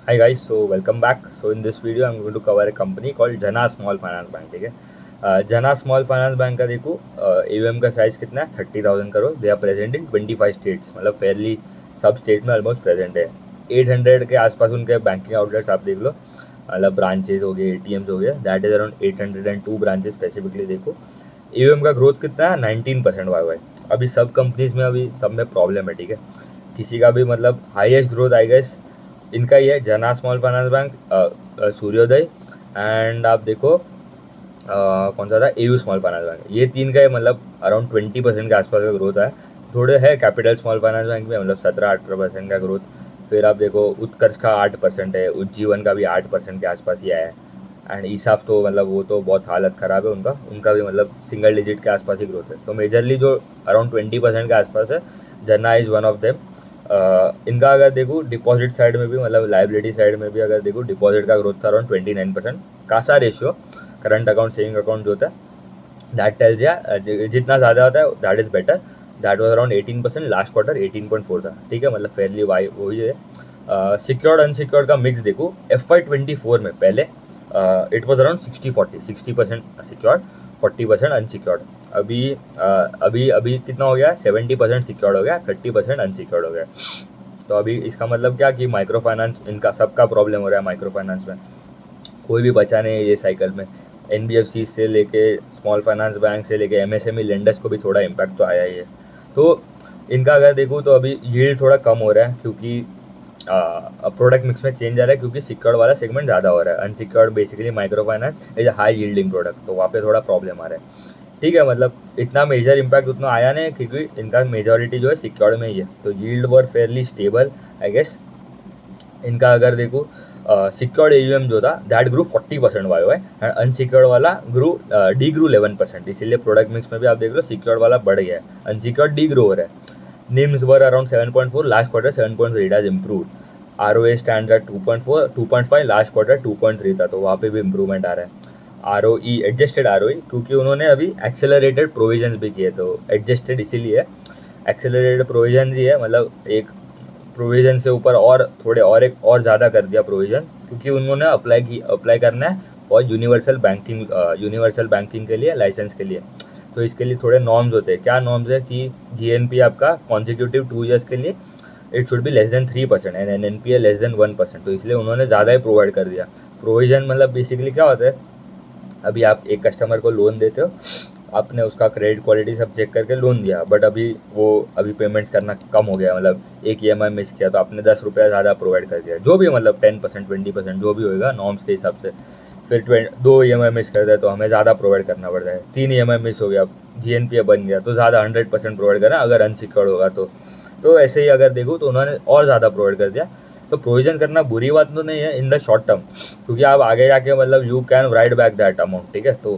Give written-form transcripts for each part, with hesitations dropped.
Hi guys, so welcome back. So in this video, I'm going to cover a company called Jana Small Finance Bank. ठीक है, जना small finance bank का देखो AUM का size कितना है 30,000 crore. They are present in 25 states, मतलब fairly सब स्टेट में ऑलमोस्ट प्रेजेंट है. 800 के आसपास उनके बैंकिंग आउटलेट्स आप देख लो, मतलब ब्रांचेज हो गए, ATMs हो गए. That is around 802 branches specifically. देखो AUM का ग्रोथ कितना है 19% वाई. अभी सब कंपनीज में अभी सब में प्रॉब्लम है. ठीक है, किसी का भी मतलब हाईएस्ट ग्रोथ आई गेस इनका ही है, जना स्मॉल फाइनेंस बैंक, सूर्योदय एंड आप देखो कौन सा था, AU स्मॉल फाइनेंस बैंक. ये तीन का मतलब अराउंड 20% के आसपास का ग्रोथ है. थोड़े है कैपिटल स्मॉल फाइनेंस बैंक में, मतलब 17-18% का ग्रोथ. फिर आप देखो उत्कर्ष का 8% है, उज्जीवन का भी 8% के आसपास ही आया है. एंड ईसाफ तो मतलब वो तो बहुत हालत ख़राब है उनका उनका भी मतलब सिंगल डिजिट के आसपास ही ग्रोथ है. तो मेजरली जो अराउंड 20% के आसपास है, जना इज़ वन ऑफ देम. इनका अगर देखो डिपॉजिट साइड में भी, मतलब लाइबिलिटी साइड में भी अगर देखो, डिपॉजिट का ग्रोथ था around 29%. Kasa ratio, current account saving account जो होता है, दैट टेल्स या जितना ज़्यादा होता है that is better. That was around 18%. Last quarter 18.4 था. ठीक है, मतलब फेयरली वाई वही है. सिक्योर्ड अनसिक्योर्ड का मिक्स देखो, FY24 में पहले it was around 60-40, 60% secured, 40% unsecured. अभी अभी कितना हो गया, 70% सिक्योर्ड हो गया, 30% अनसिक्योर्ड हो गया. तो अभी इसका मतलब क्या कि माइक्रो फाइनेंस इनका सबका प्रॉब्लम हो रहा है. माइक्रो फाइनेंस में कोई भी बचा नहीं है ये साइकिल में. NBFC से लेके स्मॉल फाइनेंस बैंक से लेके MSME लेंडर्स को भी थोड़ा इम्पैक्ट तो आया ही है. तो इनका अगर देखूँ तो अभी यील्ड थोड़ा कम हो रहा है, क्योंकि प्रोडक्ट मिक्स में चेंज आ रहा है, क्योंकि सिक्योर्ड वाला सेगमेंट ज़्यादा हो रहा है. Unsecured basically micro finance is a high yielding product, तो वहाँ पे थोड़ा प्रॉब्लम आ रहा है. ठीक है, मतलब इतना मेजर इम्पैक्ट उतना आया नहीं, क्योंकि इनका मेजॉरिटी जो है सिक्योर्ड में ही है. तो yield were fairly stable I guess. इनका अगर देखो सिक्योर्ड AUM जो था that grew 40% Y and unsecured वाला डी ग्रू 11%. इसीलिए प्रोडक्ट मिक्स में भी आप देख लो सिक्योर्ड वाला बढ़ गया है, अनसिक्योर्ड डी ग्रो हो रहा है. NIMS were around 7.4, last quarter 7.3. It has improved. ROA stand at 2.4, 2.5. Last quarter 2.3 था, तो वहाँ पे भी इंप्रूवमेंट आ रहा है. ROE एडजस्टेड ROE, क्योंकि उन्होंने अभी एक्सेलरेटेड प्रोविजंस भी किए, तो एडजस्टेड इसीलिए एक्सेलरेटेड प्रोविजन ही है, मतलब एक प्रोविज़न से ऊपर और थोड़े और एक और ज़्यादा कर दिया प्रोविज़न, क्योंकि उन्होंने अप्लाई करना है और यूनिवर्सल बैंकिंग के लिए, लाइसेंस के लिए. तो इसके लिए थोड़े नॉर्म्स होते हैं. क्या नॉर्म्स है कि GNP आपका कॉन्जिक्यूटिव 2 ईयर्स के लिए it should be less then 3% and NNPA less than 1%. तो इसलिए उन्होंने ज़्यादा ही प्रोवाइड कर दिया. प्रोविज़न मतलब बेसिकली क्या होता है, अभी आप एक कस्टमर को लोन देते हो, आपने उसका क्रेडिट क्वालिटी सब चेक करके लोन दिया, बट अभी पेमेंट्स करना कम हो गया, मतलब एक EMI मिस किया तो आपने 10 रुपया ज़्यादा प्रोवाइड कर दिया, जो भी मतलब 10% 20% जो भी होएगा नॉर्म्स के हिसाब से. फिर 2 EMI मिस कर दिया तो हमें ज़्यादा प्रोवाइड करना पड़ता है. 3 EMI मिस हो गया, GNPA बन गया, तो ज़्यादा 100% प्रोवाइड करना अगर अनसिक्योर्ड होगा तो ऐसे ही अगर देखो तो उन्होंने और ज़्यादा प्रोवाइड कर दिया. तो प्रोविज़न करना बुरी बात तो नहीं है इन द शॉर्ट टर्म, क्योंकि आप आगे जाके मतलब you can write back that amount. ठीक है, तो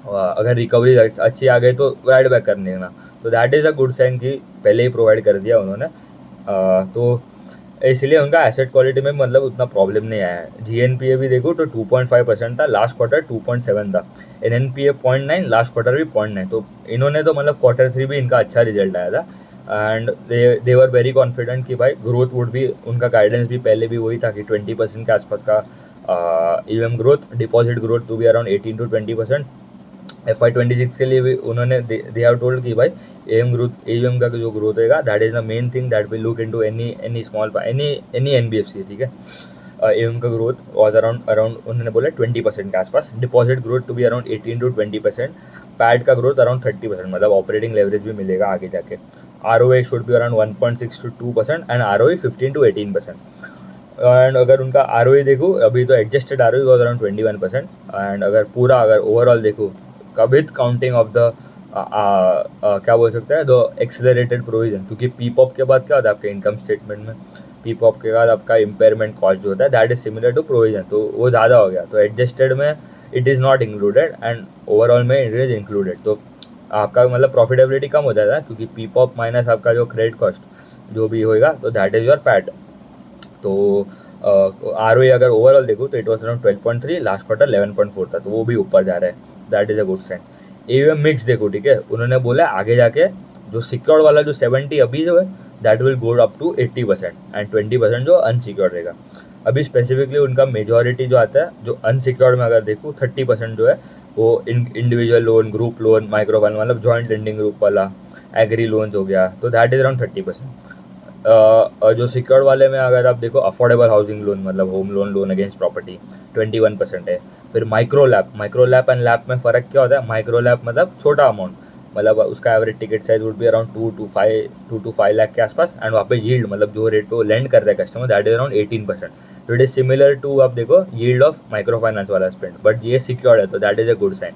अगर रिकवरी अच्छी आ गई तो राइट बैक कर लेना, तो that is a good sign कि पहले ही प्रोवाइड कर दिया उन्होंने. तो इसलिए उनका एसेट क्वालिटी में मतलब उतना प्रॉब्लम नहीं आया है. GNPA भी देखो तो 2.5% था, लास्ट क्वार्टर 2.7 था. NNPA 0.9, लास्ट क्वार्टर भी 0.9. तो इन्होंने तो मतलब Q3 भी इनका अच्छा रिजल्ट आया था. And they were very confident कि भाई ग्रोथ वुड भी, उनका गाइडेंस भी पहले भी वही था कि 20% के आसपास का EM growth, deposit growth to be around 18-20%. FY26 के लिए भी उन्होंने दे हैव टोल्ड कि भाई AUM का जो ग्रोथ होगा that is the main thing that will look into any small any NBFC. ठीक है, AUM का ग्रोथ वॉज अराउंड अराउंड उन्होंने बोला 20% के आसपास. Deposit growth to be around 18-20%. PAT का ग्रोथ अराउंड 30%, मतलब ऑपरेटिंग लेवरेज भी मिलेगा आगे जाके. ROA should be around 1.6-2% and ROE 15-18%. And अगर उनका ROE देखो, अभी तो adjusted ROE was around 21%. And अगर ओवरऑल देखो विथ काउंटिंग ऑफ द क्या बोल सकते हैं, द एक्सेलरेटेड प्रोविजन, क्योंकि पीपॉप के बाद क्या होता है आपके इनकम स्टेटमेंट में, पीपॉप के बाद आपका इम्पेयरमेंट कॉस्ट जो होता है that is similar to provision, तो वो ज़्यादा हो गया. तो एडजस्टेड में it is not included and overall में इट इज़ इंक्लूडेड. तो आपका मतलब प्रॉफिटेबिलिटी कम हो जाता है, क्योंकि पीपॉप माइनस आपका जो क्रेडिट कॉस्ट जो भी होएगा, तो दैट इज़ योर पैट. तो ROE अगर ओवरऑल देखो तो it was around 12.3, last quarter 11.4 था, तो वो भी ऊपर जा रहा है. That is a good sign. AUM mix देखो, ठीक है, उन्होंने बोला आगे जाके जो सिक्योर्ड वाला जो 70 अभी जो है that will go up to 80% and 20% जो अनसिक्योर्ड रहेगा। अभी स्पेसिफिकली उनका मेजॉरिटी जो आता है, जो अनसिक्योर्ड में अगर देखूँ 30% जो है वो individual loan, group loan, micro finance मतलब जॉइंट लेंडिंग ग्रुप वाला, एग्री लोन्स हो गया, तो दैट इज अराउंड 30%। जो सिक्योर्ड वाले में अगर आप देखो अफोर्डेबल हाउसिंग लोन मतलब home loan, loan against property 21% है। फिर माइक्रो लैप एंड लैप में फ़र्क क्या होता है? माइक्रो लैप मतलब छोटा अमाउंट, मतलब उसका average ticket size would be around 2 to 5 lakh के आसपास, एंड वहाँ पे यील्ड मतलब जो रेट पे वो लेंड करता है कस्टमर दैट इज अराउंड 18%। तो इट इज सिमिलर टू आप देखो यील्ड ऑफ माइक्रो फाइनेंस वाला स्पेंड, बट ये सिक्योर्ड है तो that is a good sign.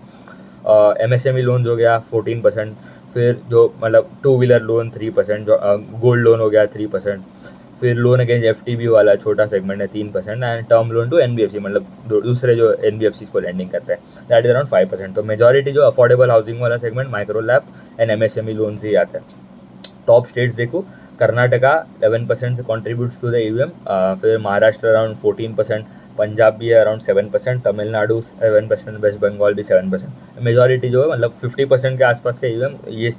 MSME loans हो गया 14%, फिर जो मतलब टू व्हीलर लोन 3%, जो गोल्ड लोन हो गया 3%, फिर लोन अगेंस्ट FTB वाला छोटा सेगमेंट है 3%, and term loan to NBFC मतलब दूसरे जो NBFCs को लैंडिंग करते हैं दैट इज अराउंड 5%। तो मेजॉरिटी जो अफोर्डेबल हाउसिंग वाला segment, micro lap and MSME loan से ही आता है। टॉप स्टेट्स देखो, कर्नाटका 11% से कॉन्ट्रीब्यूट्स टू द EVM, फिर महाराष्ट्र अराउंड 14%, पंजाब भी है अराउंड 7%, तमिलनाडु 7%, वेस्ट बंगाल भी 7%। मेजॉरिटी जो है मतलब 50% के आसपास का EVM ये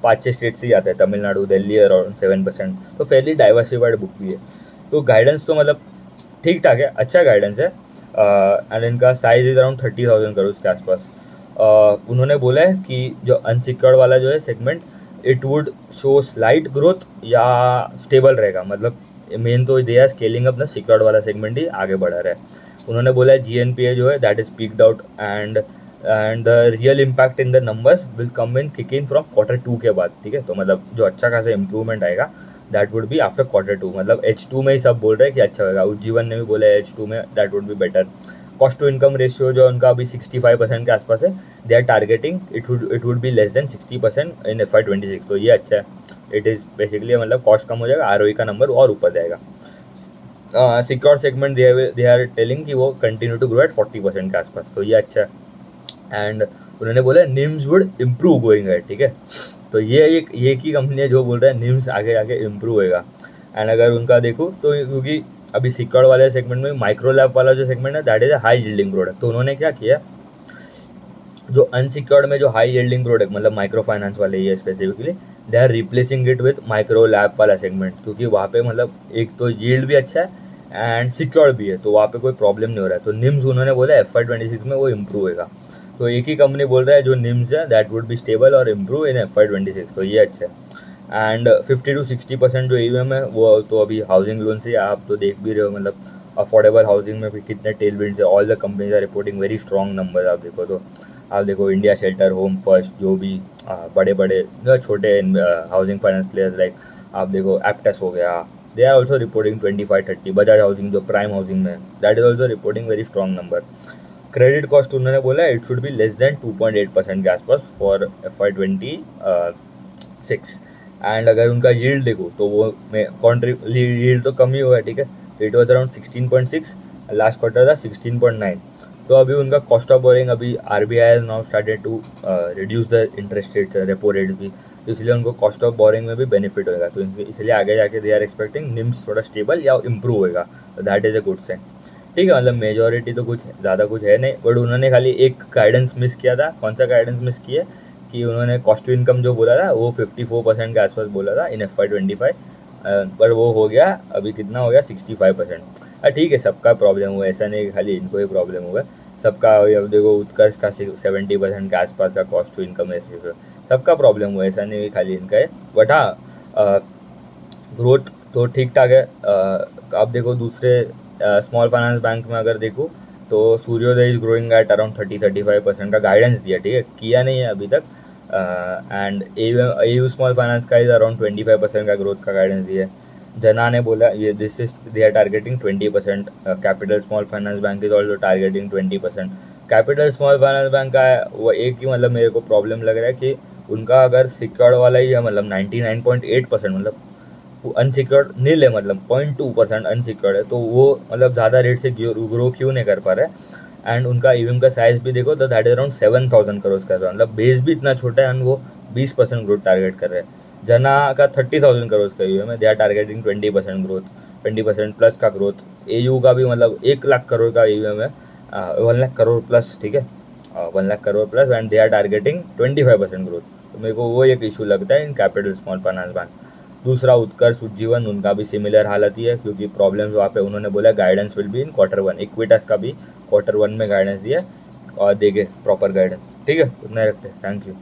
5-6 स्टेट से ही आता है, तमिलनाडु, दिल्ली अराउंड 7%। तो फेयरली डाइवर्सिफाइड बुक भी है। तो गाइडेंस तो मतलब ठीक ठाक है, अच्छा गाइडेंस है, एंड इनका साइज इज अराउंड 30,000 करोड़ के आसपास। उन्होंने बोला है कि जो अनसिक्योर्ड वाला जो है segment it would show slight growth या स्टेबल रहेगा, मतलब मेन तो दे आर स्केलिंग अप ना, सिक्योर्ड वाला सेगमेंट ही आगे बढ़ा रहा है। उन्होंने बोला है GNPA जो है that is peaked out, and the real impact in the numbers will come in kick in from Q2 के बाद, ठीक है। तो मतलब जो अच्छा खासा इंप्रूवमेंट आएगा that would be after Q2, मतलब H2 में ही सब बोल रहे हैं कि अच्छा होगा। उज्जीवन ने भी बोला है H2 में that would be better. Cost to income ratio जो उनका अभी 65% के आसपास है, they are targeting it would be less than 60% in FY26, तो ये अच्छा है। इट इज़ बेसिकली मतलब कॉस्ट कम हो जाएगा, ROE का नंबर और ऊपर जाएगा। Secure segment they are telling कि वो कंटिन्यू टू ग्रो एट 40% के आसपास, तो ये अच्छा है। एंड उन्होंने बोला निम्स वुड इम्प्रूव गोइंग है, ठीक है। तो ये एक ही कंपनी है जो बोल रहा है निम्स आगे आगे इम्प्रूव होएगा। एंड अगर उनका देखूँ तो क्योंकि अभी सिक्योर्ड वाले सेगमेंट में माइक्रो लैब वाला जो सेगमेंट है that is a high yielding product, तो उन्होंने क्या किया, जो अनसिक्योर्ड में जो हाई यील्डिंग प्रोडक्ट मतलब माइक्रो फाइनेंस वाले ये specifically they are replacing it with micro LAP वाला सेगमेंट, क्योंकि वहाँ पे मतलब एक तो यील्ड भी अच्छा है एंड सिक्योर्ड भी है, तो वहाँ पे कोई प्रॉब्लम नहीं हो रहा है। तो निम्स उन्होंने बोला FY26 में वो इम्प्रूव होएगा। तो एक ही कंपनी बोल रहा है जो निम्स है दैट वुड बी स्टेबल और इम्प्रूव इन FY26, तो ये अच्छा है। एंड 50 to 60% जो EVM है वो तो अभी हाउसिंग लोन से आप तो देख भी रहे हो, मतलब अफोर्डेबल हाउसिंग में भी कितने टेल विंड्स है। All the companies are reporting very strong number. आप देखो तो आप देखो इंडिया शेल्टर, होम फर्स्ट, जो भी बड़े बड़े छोटे हाउसिंग फाइनेंस प्लेयर्स लाइक आप देखो एप्टेस हो गया, they are also reporting 25-30। Bajaj housing जो प्राइम हाउसिंग में that is also reporting very strong number. Credit cost उन्होंने बोला it should be less than 2.8% के आसपास फॉर FY26। एंड अगर उनका यील्ड देखो तो वो यील्ड तो कम ही हुआ है, ठीक है। It was around 16.6, last quarter था 16.9। तो अभी उनका कॉस्ट ऑफ बोरिंग अभी RBI has now started to reduce the interest rates, repo rates भी, तो इसलिए उनको कॉस्ट ऑफ बोरिंग में भी बेनिफिट होगा। तो इसलिए आगे जाके दे आर एक्सपेक्टिंग निम्स थोड़ा स्टेबल या इम्प्रूव होगा, तो that is a good sign, ठीक है। मतलब मेजॉरिटी तो कुछ ज़्यादा कुछ है नहीं, बट उन्होंने खाली एक गाइडेंस मिस किया था। कौन सा गाइडेंस मिस किया, कि उन्होंने कॉस्ट टू इनकम जो बोला था वो 54% के आसपास बोला था इन FY25, पर वो हो गया अभी कितना हो गया 65%। ठीक है, सबका प्रॉब्लम हुआ, ऐसा नहीं कि खाली इनको ही प्रॉब्लम हुआ, सबका। अब देखो उत्कर्ष का 70% के आसपास का कॉस्ट टू इनकम रेशियो, सबका प्रॉब्लम हुआ, ऐसा नहीं कि खाली इनका है। बट हाँ, ग्रोथ तो ठीक ठाक है। आप देखो दूसरे स्मॉल फाइनेंस बैंक में अगर देखो तो सूर्योदय इज ग्रोइंग एट अराउंड 30-35% का गाइडेंस दिया, ठीक है, किया नहीं है अभी तक। एंड AU स्मॉल फाइनेंस का इज अराउंड 25% का ग्रोथ का गाइडेंस दिया है। जना ने बोला ये this is they are targeting 20%। Capital small finance bank is also targeting 20%। Capital small finance bank का वो एक ही मतलब मेरे को प्रॉब्लम लग रहा है कि उनका अगर सिक्योर्ड वाला ही है मतलब 99.8%, मतलब अनसिक्योर्ड नील है, मतलब 0.2% अनसिक्योर्ड है, तो वो मतलब ज़्यादा रेट से ग्रो क्यों नहीं कर पा रहा है। एंड उनका EVM का साइज भी देखो तो दैट इज अराउंड 7,000 करोड़ का, मतलब बेस भी इतना छोटा है एंड वो 20% ग्रोथ टारगेट कर रहे हैं। जना का 30,000 करोड़ का EVM है, they are targeting 20% growth, 20% plus का ग्रोथ। AU का भी मतलब 1 लाख करोड़ का EVM है, 1 लाख करोड़ प्लस, ठीक है, 1 lakh crore plus, and they are targeting 25% growth. तो मेरे को वो एक इशू लगता है in capital small finance bank. दूसरा उत्कर्ष उज्जीवन, उनका भी सिमिलर हालत ही है, क्योंकि प्रॉब्लम्स वहाँ पे उन्होंने बोला guidance will be in Q1। Equitas का भी Q1 में गाइडेंस दिया और देंगे प्रॉपर गाइडेंस। ठीक है, उतना ही रखते हैं। Thank you.